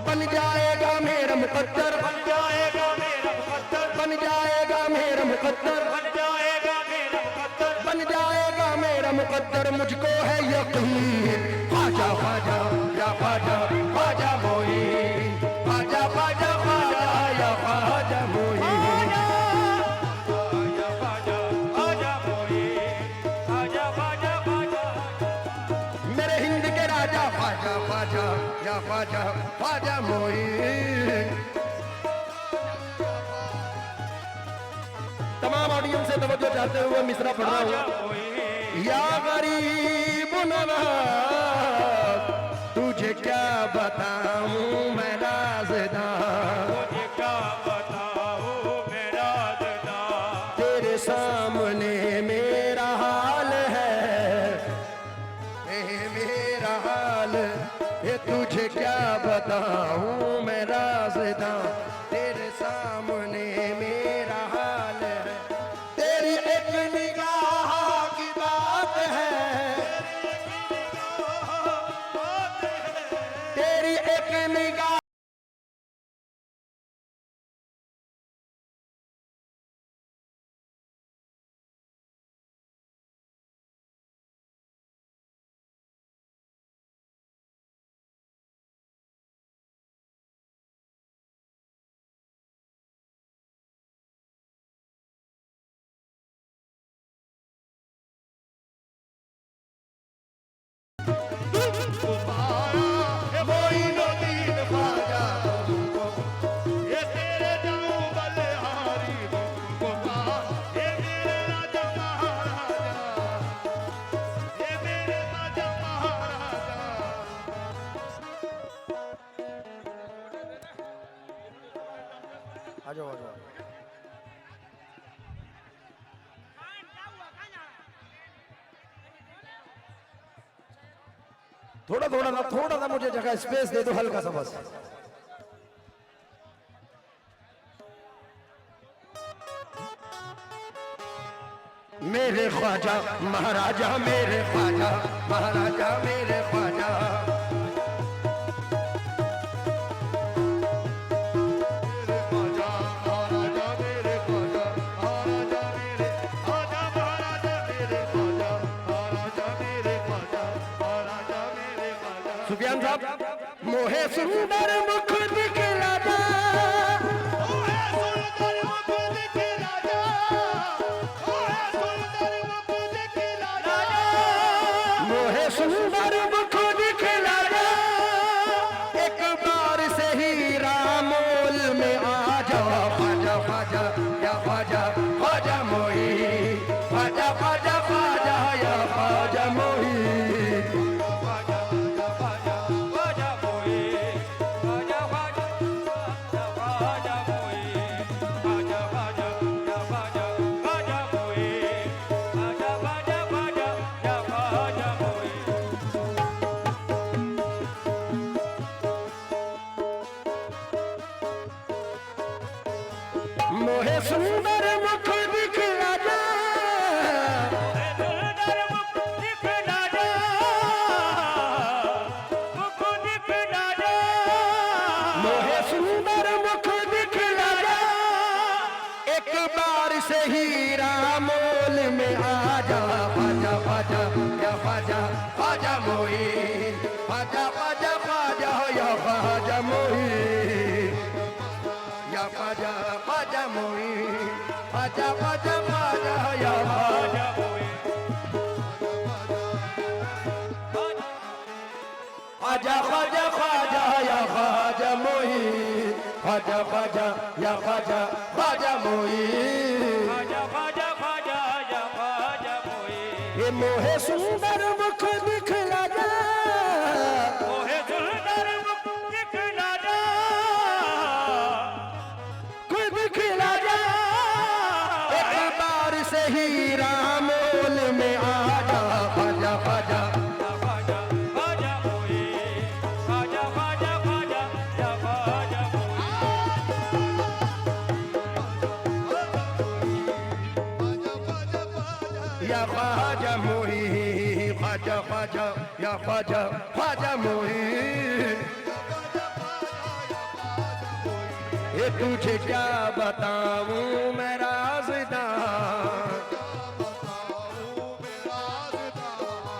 बन जाएगा मेरा मुकद्दर, बन जाएगा मेरा मुकद्दर, बन जाएगा मेरा मुकद्दर, बन जाएगा मेरा मुकद्दर, बन जाएगा मेरा मुकद्दर, मुझको है यकीन। ख्वाजा ख्वाजा या ख्वाजा ख्वाजा मोइन, ख्वाजा ख्वाजा ख्वाजा या ख्वाजा मोइन। मेरे हिंद के राजा ख्वाजा ख्वाजा या ख्वाजा ख्वाजा मोइन। तमाम ऑडियंस से तवज्जो चाहते हुए मिसरा पढ़ रहा हूँ। या गरीब नवाज तुझे क्या बताऊं मैं राज़दार, मुझे क्या बताऊं मैं राज़दार, तेरे सामने मेरा हाल है, मेरा हाल ये तुझे क्या बताऊं मैं राज़दार, तेरे सामने मेरा हाल है। तेरी एक निगाह की बात है, तेरी एक निगाह थोड़ा सा मुझे जगह स्पेस दे दो, हल्का सा बस। मेरे ख्वाजा महाराजा, मेरे ख्वाजा महाराजा, मेरे ख्वाजा सुफियान साहब, मोहे सुंदर मुख दिखला जा, मोहे सुंदर मुख दिखला जा, मोहे सुंदर मुख दिखला जा, मोहे सुंदर मुख दिखला जा, एक बार से ही रामोल में आ जा। ख्वाजा ख्वाजा या ख्वाजा ख्वाजा मोइन, ख्वाजा ख्वाजा ख्वाजा या ख्वाजा मोइन। मोहे सुंदर मुख दिखला जा, सुंदर मुख दिखला जा, मुख दिखला जा, मोहे सुंदर मुख दिखला जा, एक बार से ही रामोल में आ जा। ख्वाजा ख्वाजा या ख्वाजा ख्वाजा मोइन, ख्वाजा ख्वाजा ख्वाजा या ख्वाजा मोइन, या ख्वाजा ख्वाजा मोइन, ख्वाजा ख्वाजा ख्वाजा या ख्वाजा मोइन। ख्वाजा ख्वाजा ख्वाजा या ख्वाजा मोइन, ख्वाजा ख्वाजा या ख्वाजा ख्वाजा मोइन। ख्वाजा ख्वाजा ख्वाजा या ख्वाजा मोइन। ये मोहे सुंदर मुख दिखला जा, मोहे सुंदर मुख दिखला जा, दिखला जा, एक बार से ही रामोल में आ जा। ख्वाजा ख्वाजा ख्वाजा ख्वाजा मोइन, ख्वाजा ख्वाजा ख्वाजा या ख्वाजा मोइन। या ख्वाजा मोइन, ख्वाजा ख्वाजा या ख्वाजा ख्वाजा मोइन। ये तुझे क्या बताऊं मैं राज़दां,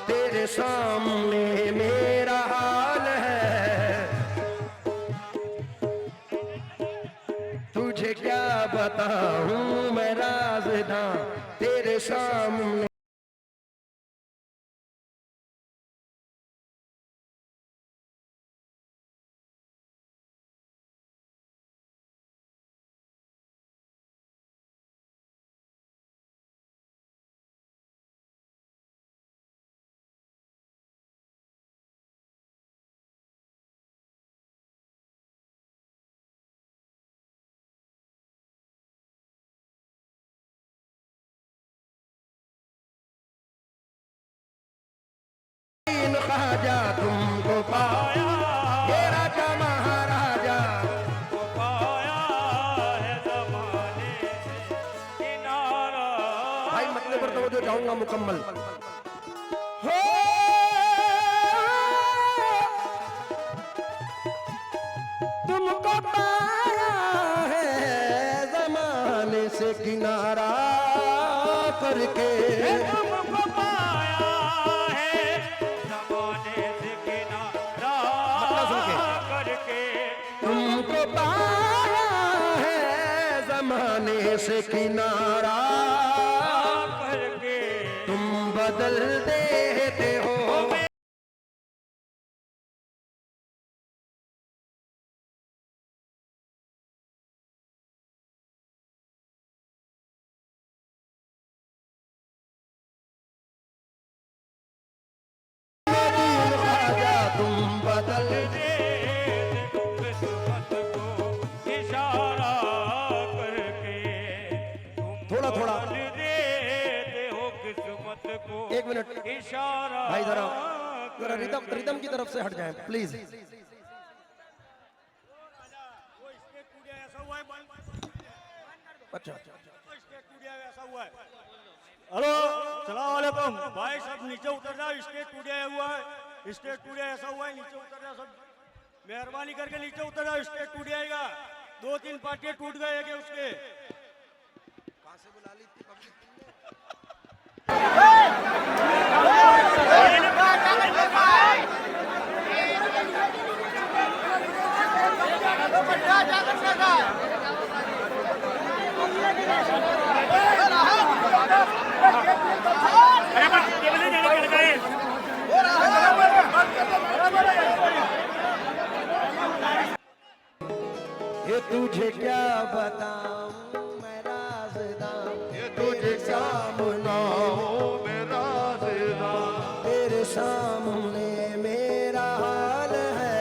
तेरे सामने मेरा हाल है, तुझे क्या बताऊं मैं राज़दां, तेरे सामने। ख्वाजा तुमको पाया, ये राजा महाराजा को पाया है ज़माने से किनारा। भाई मतलब पर तो जो जाऊंगा मुकम्मल हो, तुमको पाया है ज़माने से किनारा करके, तुमको पाया है ज़माने से किनारा करके, तुमको पाया है ज़माने से किनारा करके, तुम बदल देते हो। ख्वाजा तुम बदल किस्मत को इशारा करके, थोड़ा थोड़ा देते हो किस्मत को 1 मिनट इशारा। भाई, जरा रिदम की तरफ से हट जाएं प्लीज। अच्छा हेलो सलाम वालेकुम भाई, सब नीचे उतर जाओ, स्टेज टूट गया हुआ है, स्टेज टूट गया ऐसा हुआ है, नीचे उतर जाओ सब, मेहरबानी करके नीचे उतर जाओ, स्टेज टूट जाएगा, 2-3 पार्टियां टूट गए हैं उसके। ये तुझे क्या बताऊं मैं राज़दां, तुझे सामना तेरे सामने मेरा हाल है,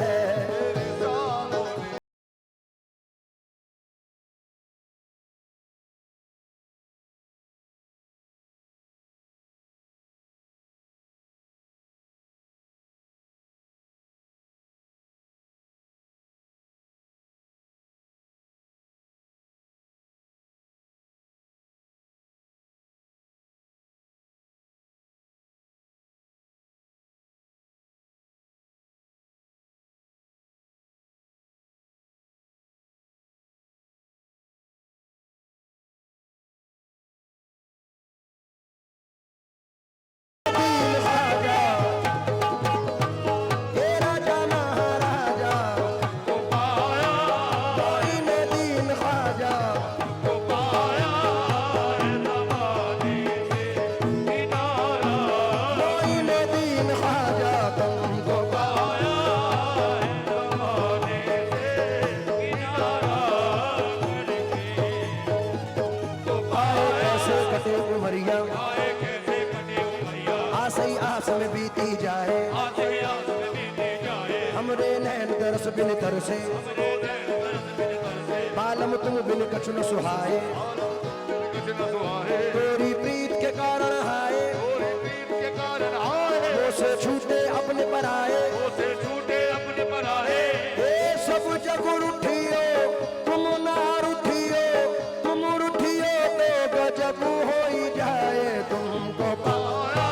बिन तरसे बालम तुम बिन कछु न सुहाए, तेरी प्रीत के कारण हाय वो से छूटे अपने पर आए, ये सब जग उठियो तुम ना रुठियो, तुम रुठियो तो गजब हो ही जाए, तुमको पाया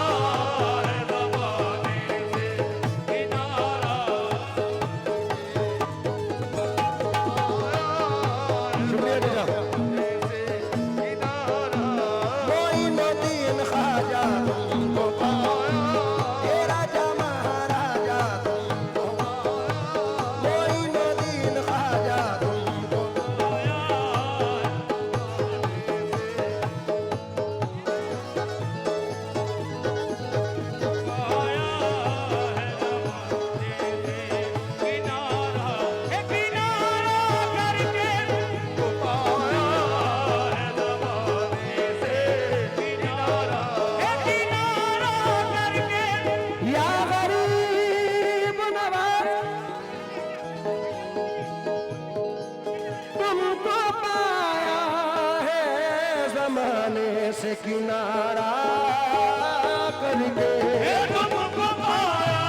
करके तुमको पाया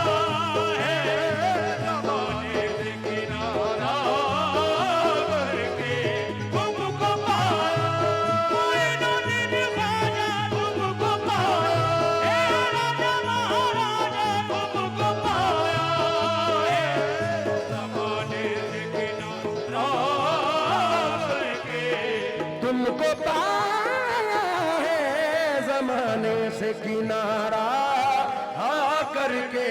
है जमाने से किनारा करके तुमको पाया मोइनुद्दीन ख्वाजा तुमको पाया हे राजा महाराजा तुमको पाया है जमाने से किनारा करके तुमको पाया है जमाने से किनारा करके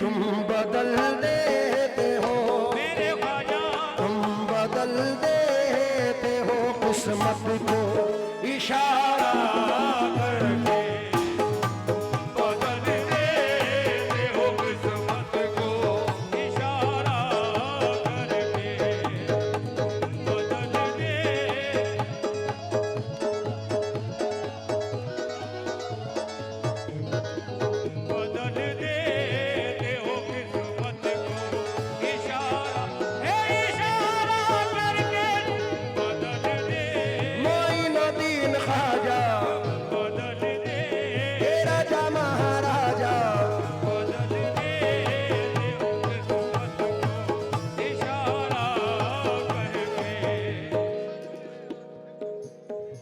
तुम बदल देते हो मेरे ख्वाजा तुम बदल देते हो किस्मत को इशारा करके बदल देते हो किस्मत को इशारा करके बदल दे बदल देते हो किस्मत को इशारा है इशारा करके बदल दे मोइनुद्दीन ख्वाजा बदल दे हे राजा महाराजा बदल देते हो किस्मत को इशारा करके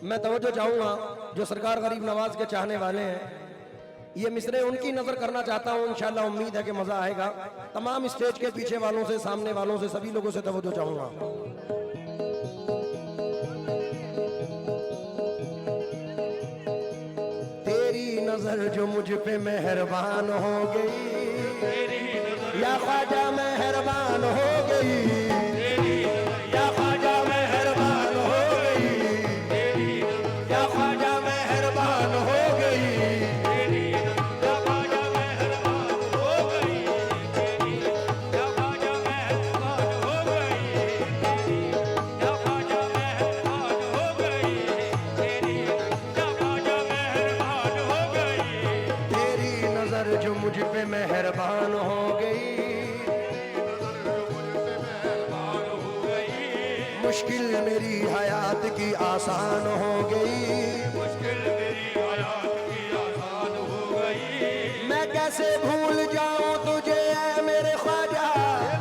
मैं तवज्जो चाहूंगा जो सरकार गरीब नवाज के चाहने वाले हैं ये मिसरे उनकी नजर करना चाहता हूं इंशाल्लाह उम्मीद है कि मजा आएगा तमाम स्टेज के पीछे वालों से सामने वालों से सभी लोगों से तवज्जो चाहूंगा तेरी नजर जो मुझ पे मेहरबान हो गई या ख्वाजा मेहरबान हो गई या ख्वाजा मेहरबान हो गई या ख्वाजा मेहरबान हो गई या ख्वाजा मेहरबान हो गई या ख्वाजा मेहरबान हो गई या ख्वाजा मेहरबान हो गई या ख्वाजा मेहरबान हो गई तेरी नजर जो मुझ पे मेहरबान हो गई मुश्किल मेरी हयात की आसान हो गई मुश्किल मेरी हयात की आसान हो गई मैं कैसे भूल जाऊं तुझे ऐ मेरे ख्वाजा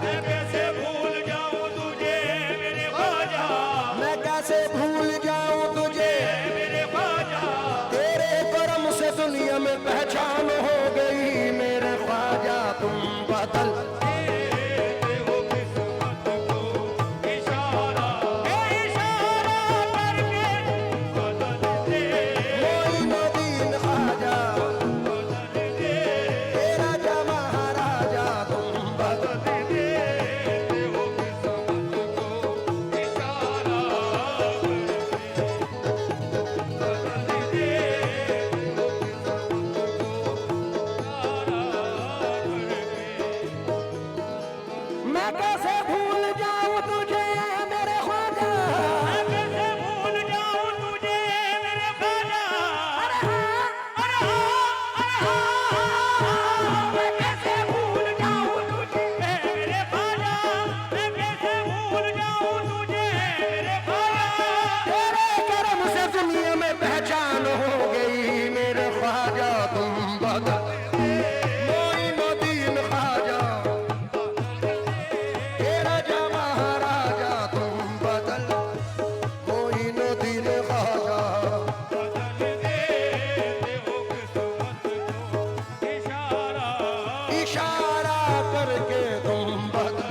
मैं कैसे भूल जाऊं तुझे मेरे ख्वाजा मैं कैसे भूल जाऊं तुझे मेरे ख्वाजा तेरे करम से दुनिया में पहचान हो गई मेरे ख्वाजा तुम बदल देते हो किस्मत को इशारा है इशारा करके बदल दे मोइनुद्दीन ख्वाजा बदल दे हे राजा महाराजा तुम बदल देते हो किस्मत को इशारा करके बदल दे मैं कैसे भूल जाऊं तुझे मेरे ख्वाजा मैं कैसे भूल जाऊं तुझे मेरे ख्वाजा अरे हाँ मैं कैसे भूल जाऊं तुझे मेरे ख्वाजा मैं कैसे भूल जाऊं तुझे मेरे ख्वाजा तेरे करम से दुनिया में पहचान हो गई मेरे ख्वाजा तुम बदल मोइनुद्दीन ख्वाजा हे राजा महाराजा तुम बदल मोइनुद्दीन ख्वाजा बदल देते हो किस्मत को इशारा इशारा करके तुम बदल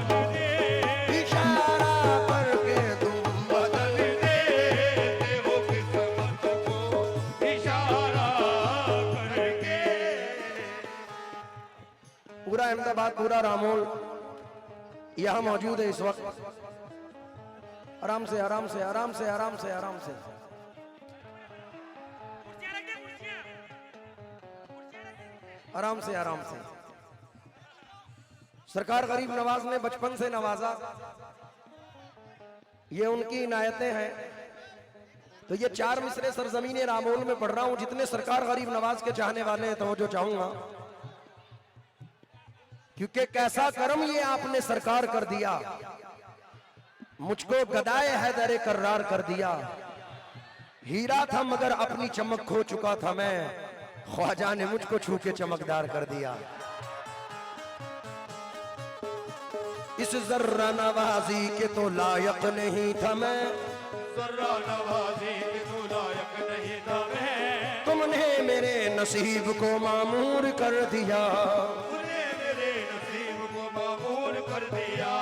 इशारा करके तुम बदल देते हो किस्मत को इशारा करके पूरा अहमदाबाद पूरा रामोल यहाँ मौजूद है इस वक्त आराम से आराम से आराम से आराम से आराम से आराम से आराम से सरकार गरीब नवाज ने बचपन से नवाजा ये उनकी इनायतें हैं तो ये चार मिसरे सरजमीन रामोल में पढ़ रहा हूं जितने सरकार गरीब नवाज के चाहने वाले हैं तो जो चाहूंगा क्योंकि कैसा कर्म ये आपने सरकार कर दिया मुझको गदाए हैदर कर्रार कर दिया हीरा था मगर अपनी चमक खो चुका था मैं ख्वाजा ने मुझको छू के चमकदार कर दिया। इस जर्रा नवाजी के तो लायक नहीं था मैं, जर्रा नवाजी के तो लायक नहीं था मैं, तुमने मेरे नसीब को मामूर कर दिया। तुमने मेरे नसीब को मामूर कर दिया,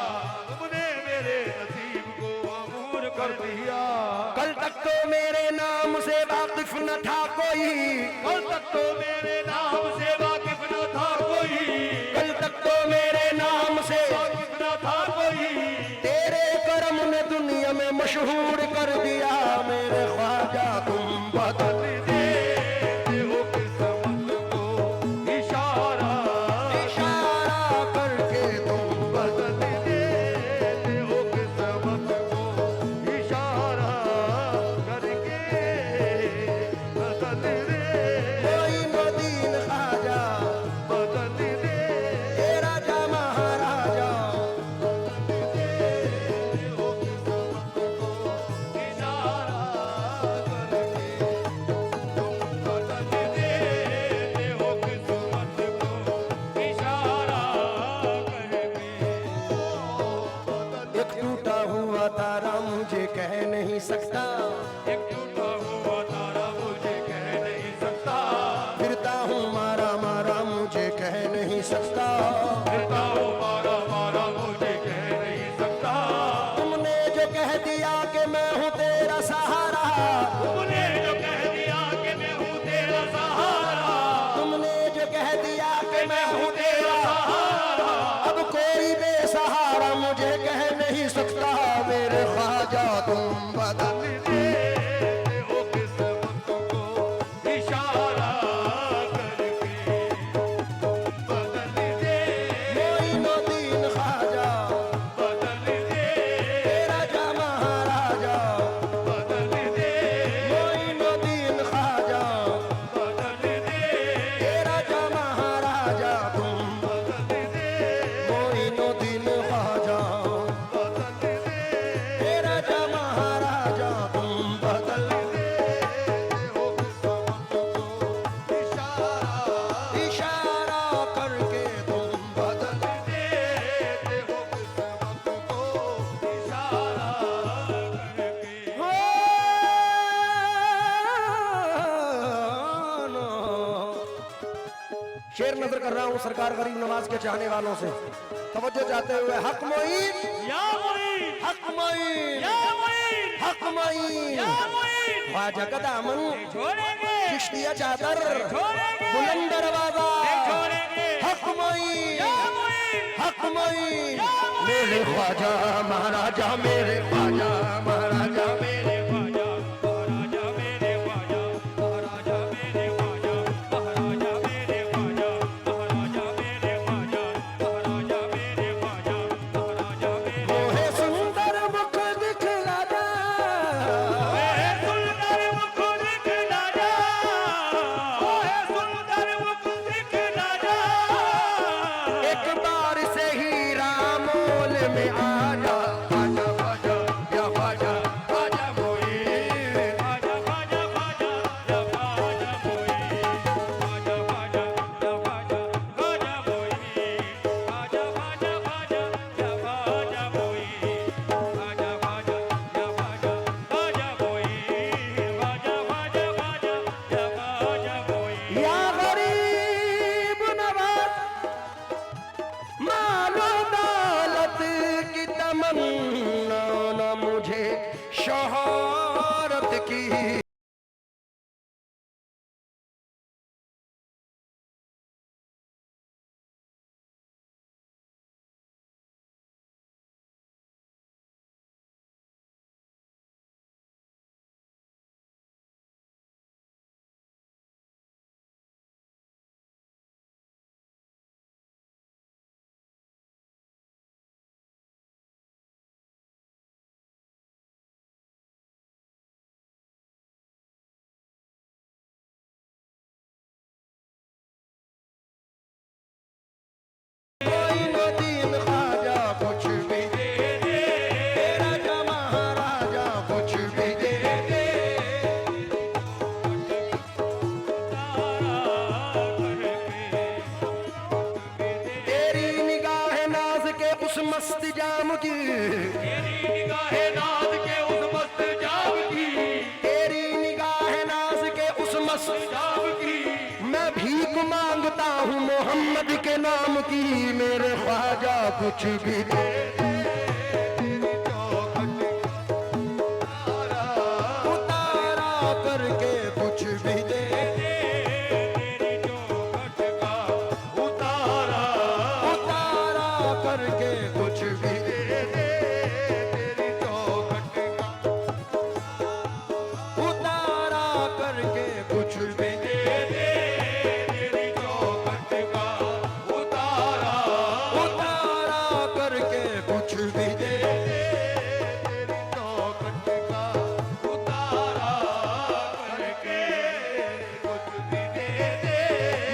तुमने मेरे नसीब को मामूर कर दिया। कल तक तो मेरे नाम से वाकिफ न था कोई, कल तक तो मेरे नाम से वाकिफ न था कोई, कल तक तो मेरे नाम से वाकिफ न था कोई। तेरे करम ने दुनिया में मशहूर कर दिया। मेरे ख्वाजा तुम बदल देते हो किस्मत को इशारा, इशारा करके तुम बदल देते हो किस्मत को इशारा करके, बदल दे कोई मदीन ख्वाजा बदल दे तेरा जा महाराजा। एक टूटा हुआ तारा मुझे कह नहीं सकता, फिरता हूँ मारा मारा मुझे कह नहीं सकता। तुमने जो कह दिया कि मैं हूँ तेरा सहारा, तुमने जो कह दिया कि मैं हूँ तेरा सहारा, अब कोई बेसहारा मुझे कह नहीं सकता। मेरे ख्वाजा तुम बदल मोइनुद्दीन ख्वाजा तेरा जा महाराजा। मोइनुद्दीन ख्वाजा तेरा जा महाराजा। तुम मोइनुद्दीन ख्वाजा तेरा जा महाराजा। तुम बदल इशारा करके तुम बदल शेर नजर कर रहा हूँ सरकार गरीब नवाज के चाहने वालों से तवज्जो चाहते हुए। हक मोइन, हक मोइन, हक मोइन, ख्वाजा का दामन, चिश्तिया चादर, बुलंद दरवाजा। हक मोइन, हक मोइन, मेरे ख्वाजा महाराजा, मेरे ख्वाजा महाराजा, मेरे मोहे सुंदर मुख दिखला जा, एक बार से ही रामोल में आ जा। ख्वाजा ख्वाजा या ख्वाजा मांगता हूँ मोहम्मद के नाम की, मेरे ख्वाजा कुछ भी दे। उतारा करके कुछ भी दे, उतारा करके कुछ भी दे, उतारा करके कुछ भी दे, उतारा करके कुछ भी दे।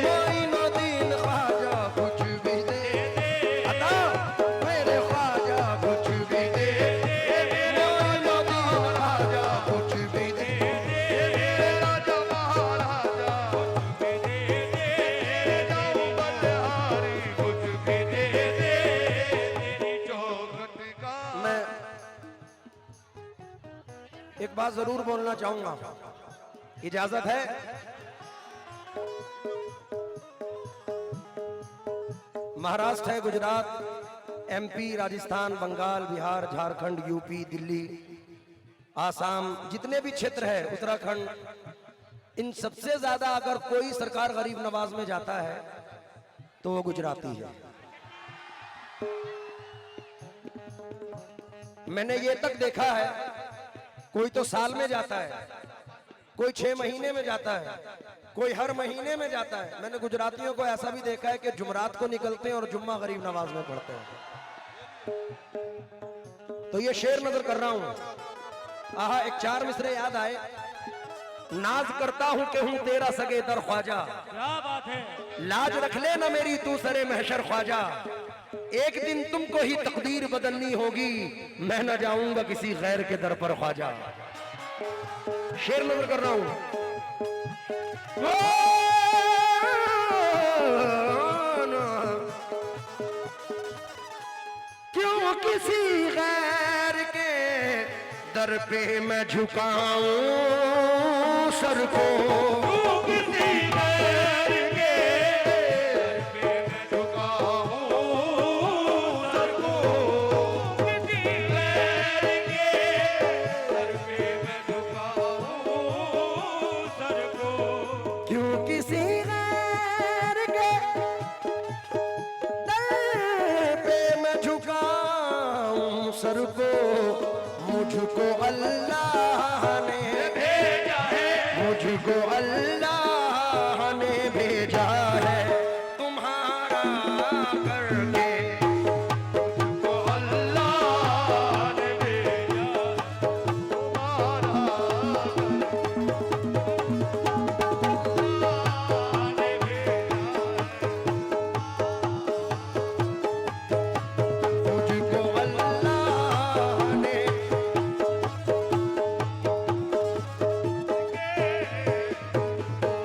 मोइनुद्दीन ख्वाजा कुछ भी दे, अता मेरे ख्वाजा कुछ भी दे। मोइनुद्दीन ख्वाजा कुछ भी दे, मेरा महाराजा कुछ भी दे, बलिहारी कुछ भी दे। मैं एक बात जरूर बोलना चाहूंगा, इजाजत है? महाराष्ट्र है, गुजरात, एमपी, राजस्थान, बंगाल, बिहार, झारखंड, यूपी, दिल्ली, आसाम, जितने भी क्षेत्र है, उत्तराखंड, इन सबसे ज्यादा अगर कोई सरकार गरीब नवाज में जाता है तो वो गुजराती है। मैंने ये तक देखा है, कोई तो साल में जाता है, कोई 6 महीने में जाता है, कोई हर महीने में जाता है। मैंने गुजरातियों को ऐसा भी देखा है कि जुमरात को निकलते हैं और जुम्मा गरीब नवाज में पढ़ते हैं। तो ये शेर नजर कर रहा हूं। आहा, एक 4 मिसरे याद आए। नाज करता हूं कि हूं तेरा सगे दर ख्वाजा, क्या बात है। लाज रख ले ना मेरी तू सरे महशर ख्वाजा। एक दिन तुमको ही तकदीर बदलनी होगी, मैं न जाऊंगा किसी गैर के दर पर ख्वाजा। शेर नजर कर रहा हूं। क्यों किसी गैर के दर पे मैं झुकाऊं सर को, किसी गैर के दर पे मैं झुकाऊं सर को, किसी गैर के दर पे मैं झुकाऊं सर को। क्यों किसी गैर के दर पे मैं झुकाऊं सर को, मुझको अल्लाह ने भेजा है, मुझको अल्लाह ने भेजा है तुम्हारा करके, मुझको अल्लाह ने भेजा तुम्हारा मुझको अल्लाह ने।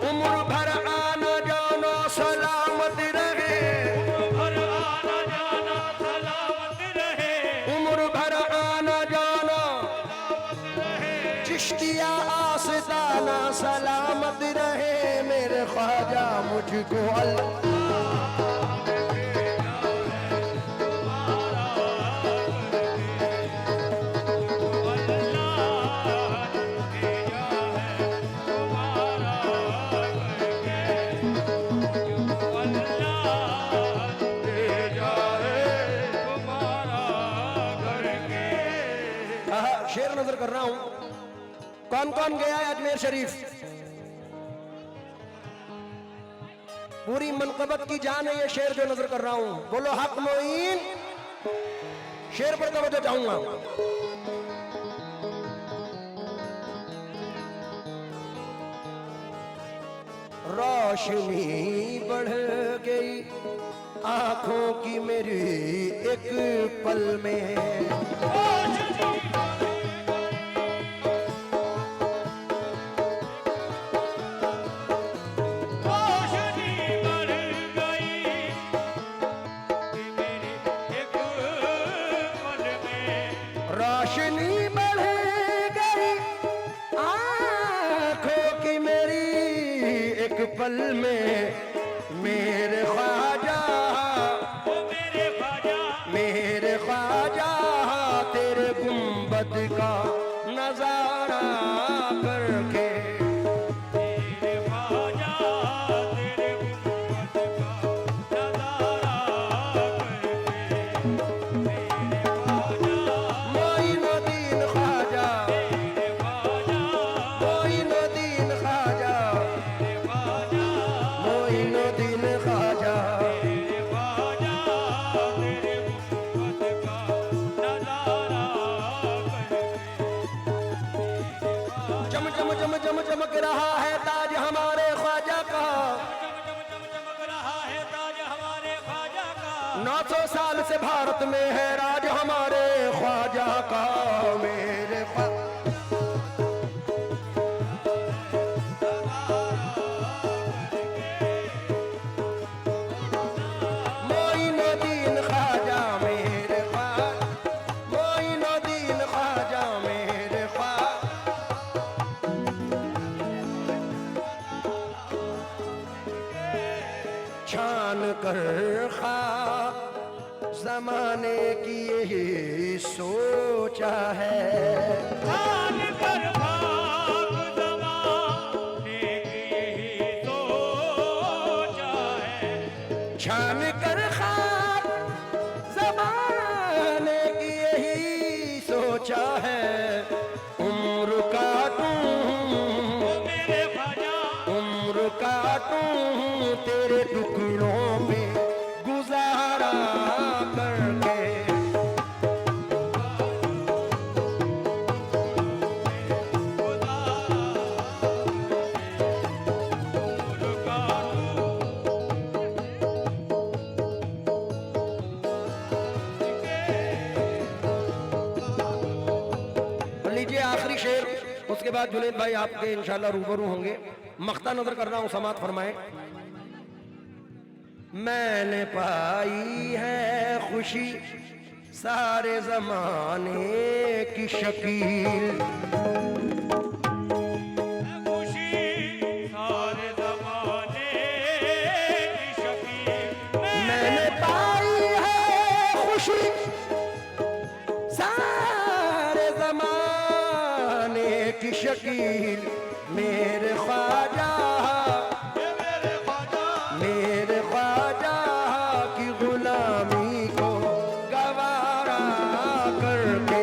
उम्र भर आना जाना सलामत रहे, भर आना जाना सलामत रहे, उम्र भर आना जाना चिश्तिया आस्ताना सलामत रहे, मेरे ख्वाजा मुझको अल्लाह शेर नजर कर रहा हूं। कौन कौन गया है अजमेर शरीफ? पूरी मनकबत की जान है ये शेर जो नजर कर रहा हूं। बोलो हक मोइन। शेर पर तवज्जो चाहूंगा। रोशनी बढ़ गई आंखों की मेरी एक पल में, रोशनी बढ़ गई आंखों की मेरी एक पल में, 900 साल से भारत में है राज हमारे ख्वाजा का मेरे मोइनुद्दीन ख्वाजा मेरे मोइनुद्दीन ख्वाजा मेरे छान कर खा जमाने की यही सोचा है छान कर खाक ज़माने की यही सोचा है छान कर खाक जमाने की यही सोचा है उम्र काटूं मेरे ख्वाजा उम्र काटूं तेरे टुकड़ों में गुजारा करके लीजिए आखिरी शेर उसके बाद जुनैद भाई आपके इंशाल्लाह रूबरू होंगे मख्ता नजर कर रहा हूं समात फरमाए मैंने पाई है खुशी सारे जमाने की शकील खुशी सारे ज़माने की शकील मैंने पाई है खुशी सारे जमाने की शकील मेरे ख्वाजा मेरे ख्वाजा की गुलामी को गवारा करके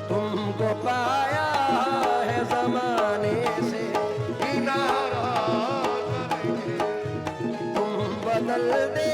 तुमको पाया है जमाने से किनारा तुम बदल दे